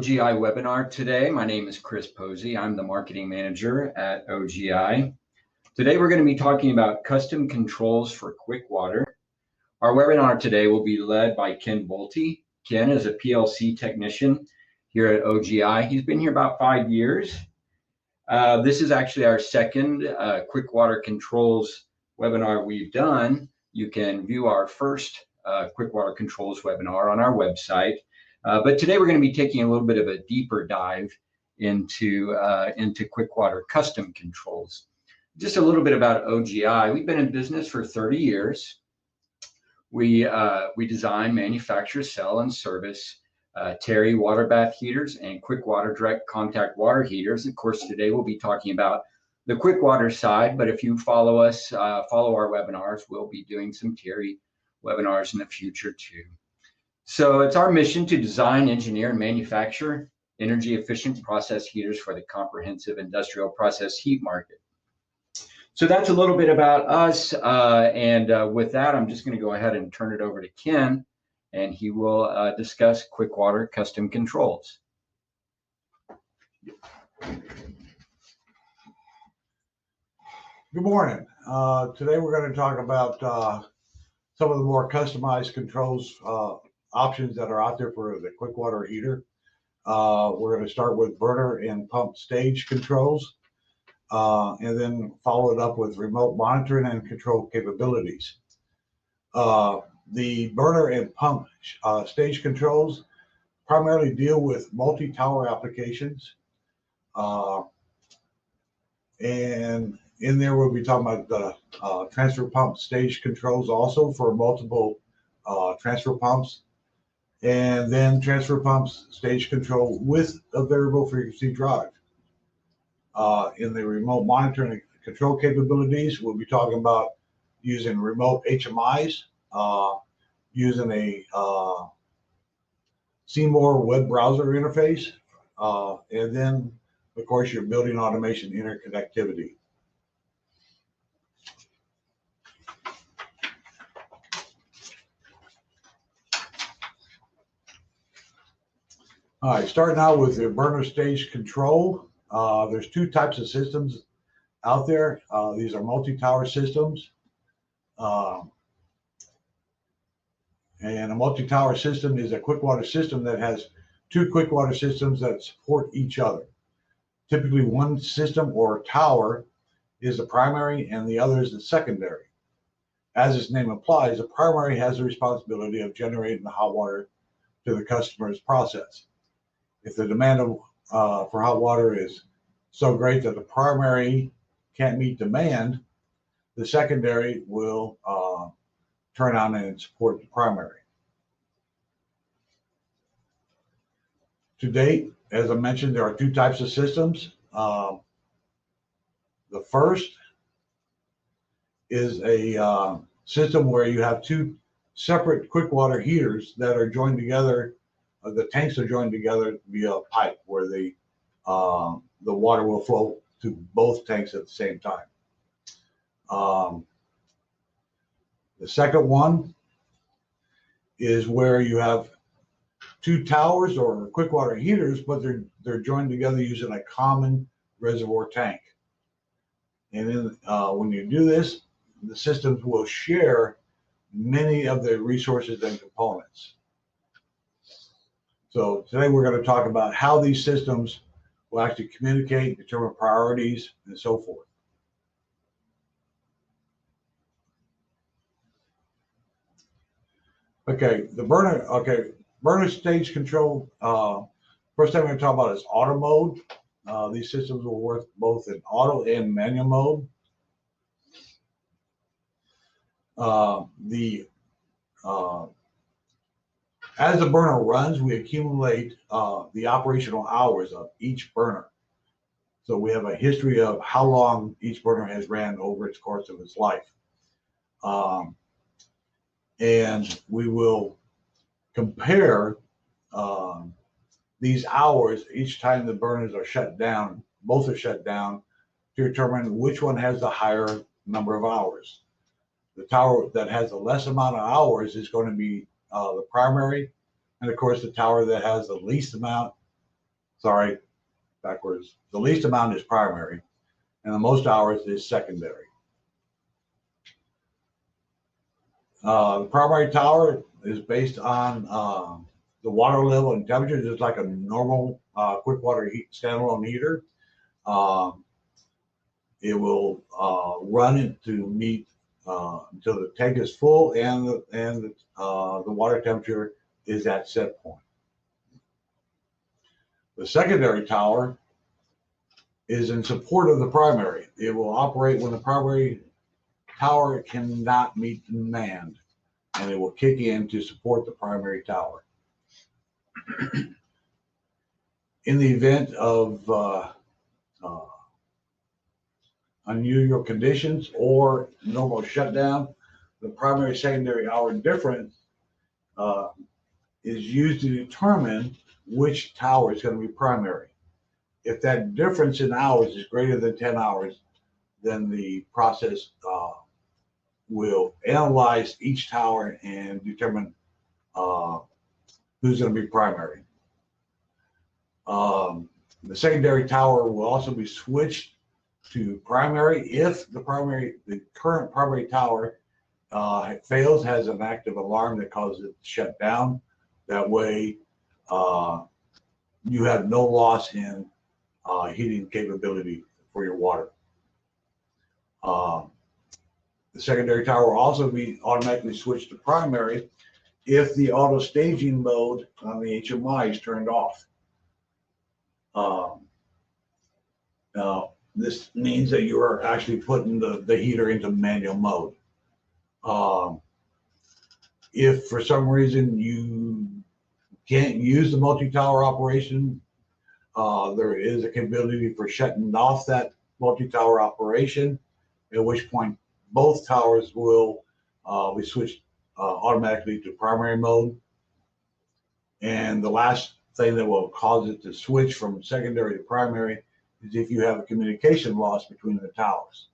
OGI webinar today. My name is Chris Posey. I'm the marketing manager at OGI. Today we're going to be talking about custom controls for QuikWater. Our webinar today will be led by Ken Bolte. Ken is a PLC technician here at OGI. He's been here about 5 years. This is actually our second QuikWater controls webinar we've done. You can view our first QuikWater controls webinar on our website. But today we're going to be taking a little bit of a deeper dive into QuikWater custom controls. Just a little bit about OGI. We've been in business for 30 years. We design, manufacture, sell, and service Terry water bath heaters and QuikWater direct contact water heaters. Of course, today we'll be talking about the QuikWater side, but if you follow us, follow our webinars, we'll be doing some Terry webinars in the future too. So it's our mission to design, engineer, and manufacture energy efficient process heaters for the comprehensive industrial process heat market. So that's a little bit about us. With that, I'm just going to go ahead and turn it over to Ken, and he will discuss QuikWater custom controls. Good morning. Today we're going to talk about some of the more customized controls options that are out there for the QuikWater heater. We're going to start with burner and pump stage controls, and then follow it up with remote monitoring and control capabilities. The burner and pump stage controls primarily deal with multi-tower applications, and in there we'll be talking about the transfer pump stage controls also for multiple transfer pumps, and then transfer pumps stage control with a variable frequency drive. In the remote monitoring and control capabilities, we'll be talking about using remote HMIs, using a Seymour web browser interface, and then, of course, your building automation interconnectivity. All right, starting out with the burner stage control. There's two types of systems out there. These are multi-tower systems. And a multi-tower system is a QuikWater system that has two QuikWater systems that support each other. Typically, one system or tower is the primary and the other is the secondary. As its name implies, the primary has the responsibility of generating the hot water to the customer's process. If the demand for hot water is so great that the primary can't meet demand, the secondary will turn on and support the primary. To date, as I mentioned, there are two types of systems. The first is a system where you have two separate QuikWater heaters that are joined together. The tanks are joined together via a pipe where the water will flow to both tanks at the same time. The second one is where you have two towers or QuikWater heaters, but they're joined together using a common reservoir tank. And then when you do this, the systems will share many of the resources and components. So today we're going to talk about how these systems will actually communicate, determine priorities, and so forth. Okay, burner stage control. First thing we're going to talk about is auto mode. These systems will work both in auto and manual mode. As the burner runs, we accumulate the operational hours of each burner. So we have a history of how long each burner has ran over its course of its life. And we will compare these hours each time the burners are shut down, both are shut down, to determine which one has the higher number of hours. The tower that has the less amount of hours is going to be the primary, and of course the tower that has the least amount sorry, backwards. The least amount is primary, and the most hours is secondary. The primary tower is based on the water level and temperature, just like a normal quick water standalone heater. It will run it to meet until the tank is full and the water temperature is at set point. The secondary tower is in support of the primary. It will operate when the primary tower cannot meet demand, and it will kick in to support the primary tower. In the event of unusual conditions or normal shutdown, the primary secondary hour difference is used to determine which tower is going to be primary. If that difference in hours is greater than 10 hours, then the process will analyze each tower and determine who's going to be primary. The secondary tower will also be switched to primary if the current primary tower fails, has an active alarm that causes it to shut down. That way, you have no loss in heating capability for your water. The secondary tower will also be automatically switched to primary if the auto staging mode on the HMI is turned off. Now, this means that you are actually putting the heater into manual mode. If for some reason you can't use the multi-tower operation, there is a capability for shutting off that multi-tower operation, at which point both towers will be switched automatically to primary mode. And the last thing that will cause it to switch from secondary to primary is if you have a communication loss between the towers.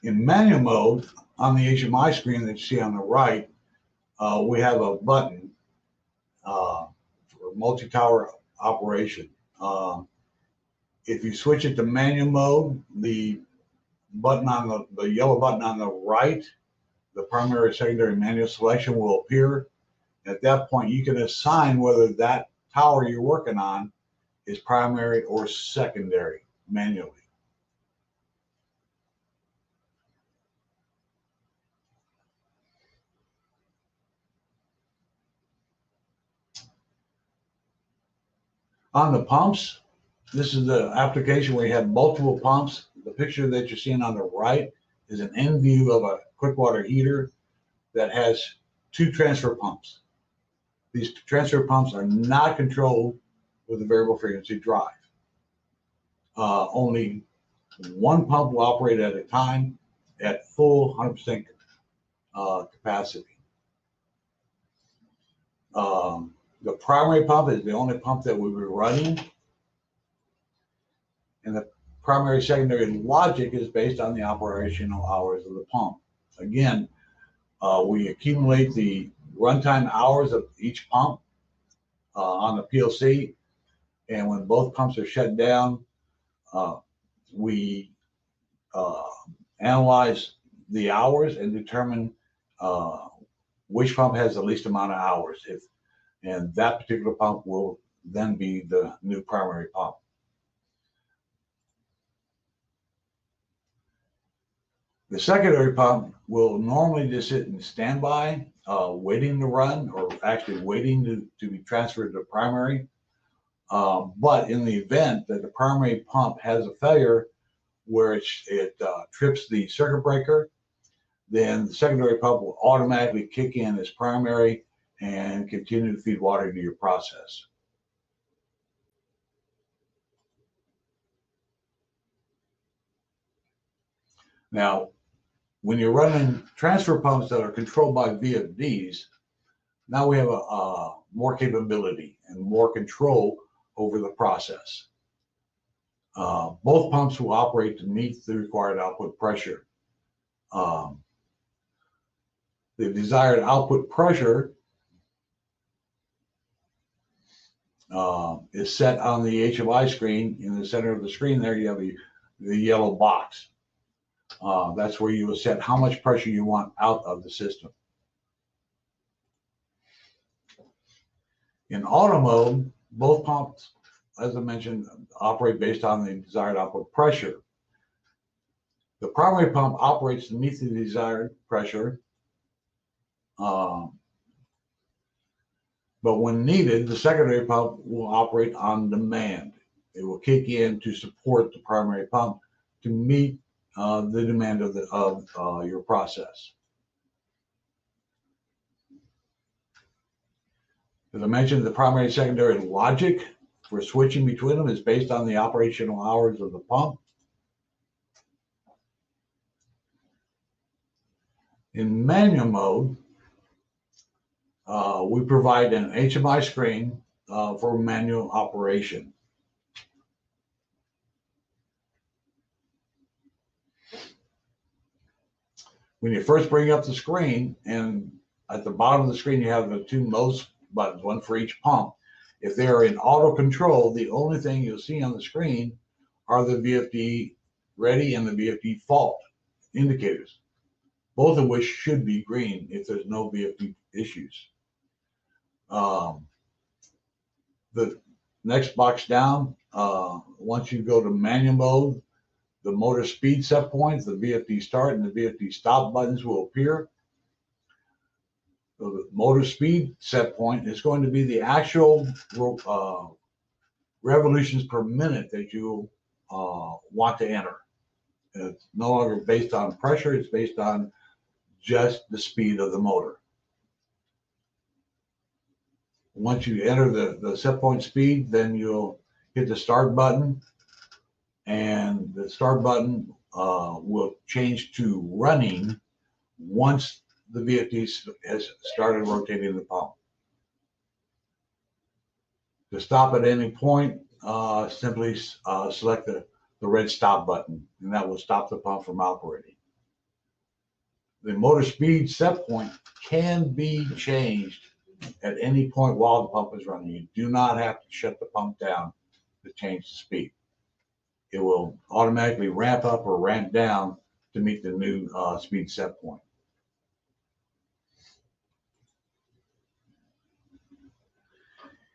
In manual mode, on the HMI screen that you see on the right, we have a button for multi-tower operation. If you switch it to manual mode, the button on the yellow button on the right, the primary, secondary, manual selection will appear. At that point, you can assign whether that tower you're working on is primary or secondary manually. On the pumps, this is the application where you have multiple pumps. The picture that you're seeing on the right is an end view of a quick water heater that has two transfer pumps. These transfer pumps are not controlled with a variable frequency drive. Only one pump will operate at a time at full 100% capacity. The primary pump is the only pump that we'll be running, and the primary secondary logic is based on the operational hours of the pump. Again, we accumulate the runtime hours of each pump on the PLC, and when both pumps are shut down, we analyze the hours and determine which pump has the least amount of hours. And that particular pump will then be the new primary pump. The secondary pump will normally just sit in standby, waiting to run, or actually waiting to be transferred to primary. But in the event that the primary pump has a failure where it trips the circuit breaker, then the secondary pump will automatically kick in as primary and continue to feed water to your process. Now, when you're running transfer pumps that are controlled by VFDs, now we have more capability and more control over the process. Both pumps will operate to meet the required output pressure. The desired output pressure is set on the HMI screen. In the center of the screen there, you have the yellow box. That's where you will set how much pressure you want out of the system. In auto mode, both pumps, as I mentioned, operate based on the desired output pressure. The primary pump operates to meet the desired pressure, but when needed, the secondary pump will operate on demand. It will kick in to support the primary pump to meet the demand of your process. As I mentioned, the primary and secondary logic for switching between them is based on the operational hours of the pump. In manual mode, we provide an HMI screen for manual operation. When you first bring up the screen, and at the bottom of the screen you have the two nose buttons, one for each pump. If they are in auto control, the only thing you'll see on the screen are the VFD ready and the VFD fault indicators, both of which should be green if there's no VFD issues. The next box down, once you go to manual mode, the motor speed set points, the VFD start and the VFD stop buttons will appear. So the motor speed set point is going to be the actual revolutions per minute that you want to enter. It's no longer based on pressure, it's based on just the speed of the motor. Once you enter the set point speed, then you'll hit the start button, and the start button will change to running once the VFD has started rotating the pump. To stop at any point, simply select the red stop button, and that will stop the pump from operating. The motor speed set point can be changed at any point while the pump is running. You do not have to shut the pump down to change the speed. It will automatically ramp up or ramp down to meet the new speed set point.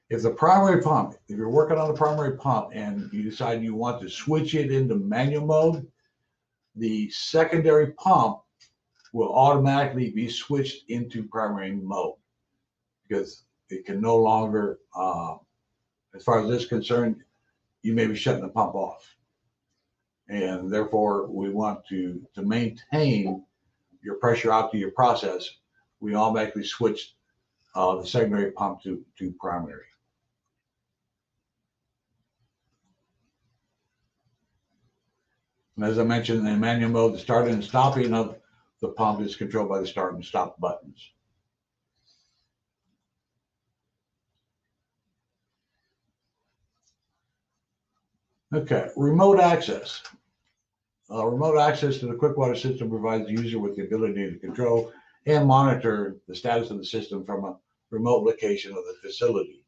If the primary pump, if you're working on the primary pump and you decide you want to switch it into manual mode, the secondary pump will automatically be switched into primary mode because it can no longer, as far as this is concerned, you may be shutting the pump off. And therefore, we want to maintain your pressure out to your process. We automatically switch the secondary pump to primary. And as I mentioned, in manual mode, the starting and stopping of the pump is controlled by the start and stop buttons. Okay, remote access. Remote access to the QuikWater system provides the user with the ability to control and monitor the status of the system from a remote location of the facility.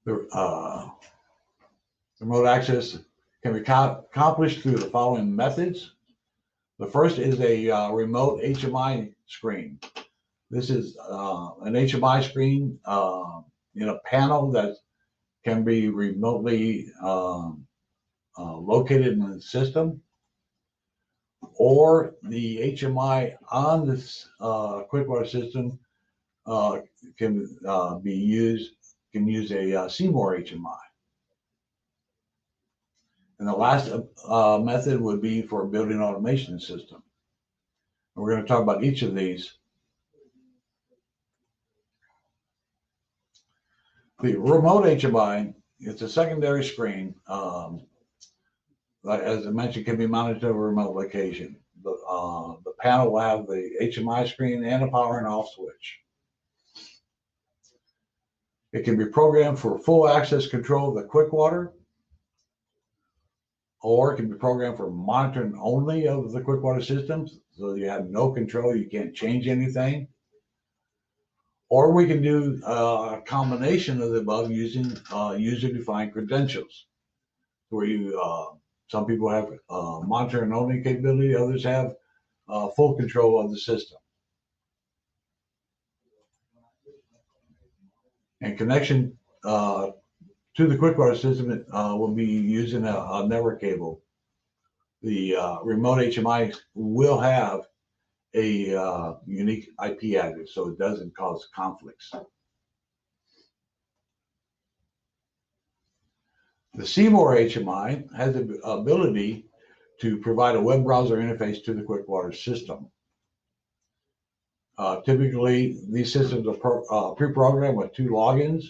The remote access can be accomplished through the following methods. The first is a remote HMI screen. This is an HMI screen in a panel that can be remotely located in the system, or the HMI on this QuikWater system can use a Seymour HMI. And the last method would be for a building automation system. And we're going to talk about each of these. The remote HMI, it's a secondary screen. As I mentioned, can be mounted to a remote location. The panel will have the HMI screen and a power and off switch. It can be programmed for full access control of the QuikWater, or it can be programmed for monitoring only of the QuikWater systems, so you have no control, you can't change anything. Or we can do a combination of the above using user-defined credentials, where you some people have monitoring only capability, others have full control of the system. And connection to the QuikWater system will be using a network cable. The remote HMI will have a unique IP address, so it doesn't cause conflicts. The Seymour HMI has the ability to provide a web browser interface to the QuikWater system. Typically, these systems are pre-programmed with 2 logins.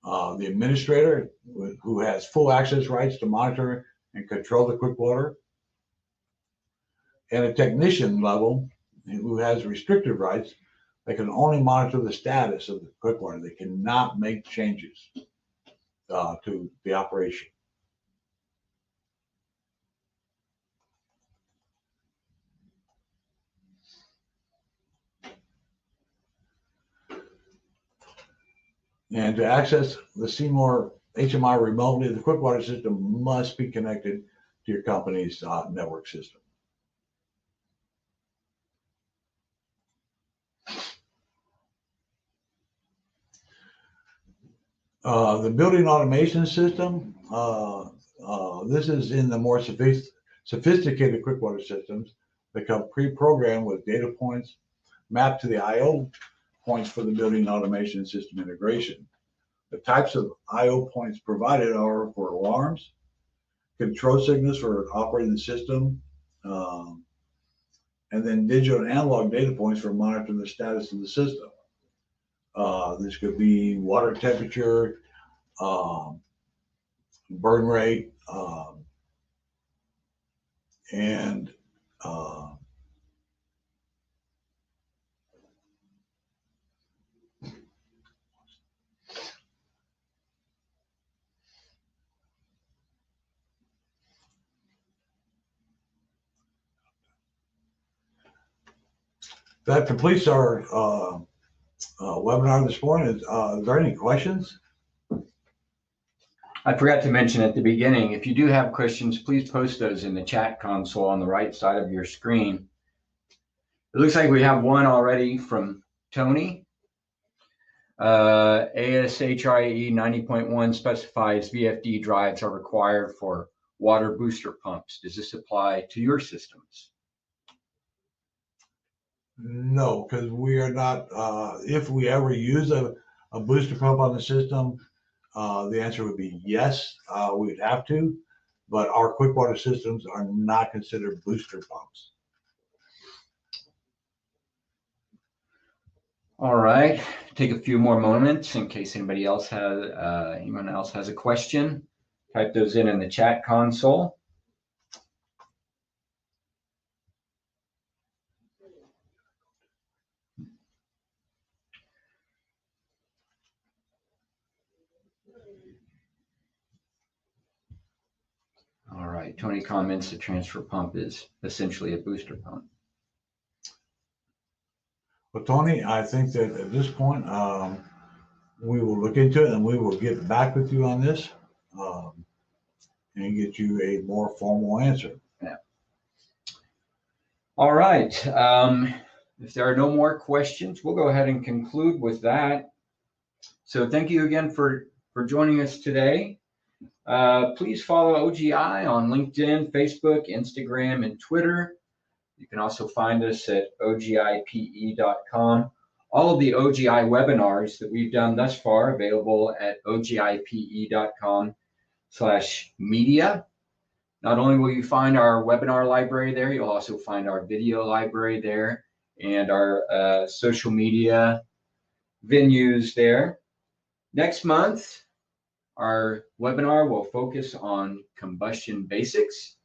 The administrator, who has full access rights to monitor and control the QuikWater, and a technician level who has restricted rights. They can only monitor the status of the QuikWater. They cannot make changes to the operation. And to access the Seymour HMI remotely, the QuikWater system must be connected to your company's network system. The building automation system, this is in the more sophisticated QuikWater systems that come pre-programmed with data points mapped to the I/O points for the building automation system integration. The types of I/O points provided are for alarms, control signals for operating the system, and then digital and analog data points for monitoring the status of the system. This could be water temperature, burn rate, and that completes our webinar this morning. Is there any questions? I forgot to mention at the beginning, if you do have questions, please post those in the chat console on the right side of your screen. It looks like we have one already from Tony. ASHIE 90.1 specifies VFD drives are required for water booster pumps. Does this apply to your systems? No, because we are not, if we ever use a booster pump on the system, the answer would be yes, we'd have to, but our QuikWater systems are not considered booster pumps. All right, take a few more moments in case anyone else has a question. Type those in the chat console. All right, Tony comments the transfer pump is essentially a booster pump. Well, Tony, I think that at this point, we will look into it and we will get back with you on this and get you a more formal answer. Yeah. All right. If there are no more questions, we'll go ahead and conclude with that. So thank you again for joining us today. Please follow OGI on LinkedIn, Facebook, Instagram, and Twitter. You can also find us at ogipe.com. All of the OGI webinars that we've done thus far available at ogipe.com/media. Not only will you find our webinar library there, you'll also find our video library there and our social media venues there. Next month, our webinar will focus on combustion basics.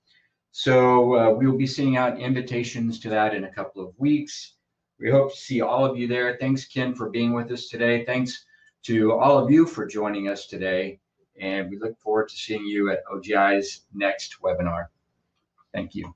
So we will be sending out invitations to that in a couple of weeks. We hope to see all of you there. Thanks, Ken, for being with us today. Thanks to all of you for joining us today, and we look forward to seeing you at OGI's next webinar. Thank you.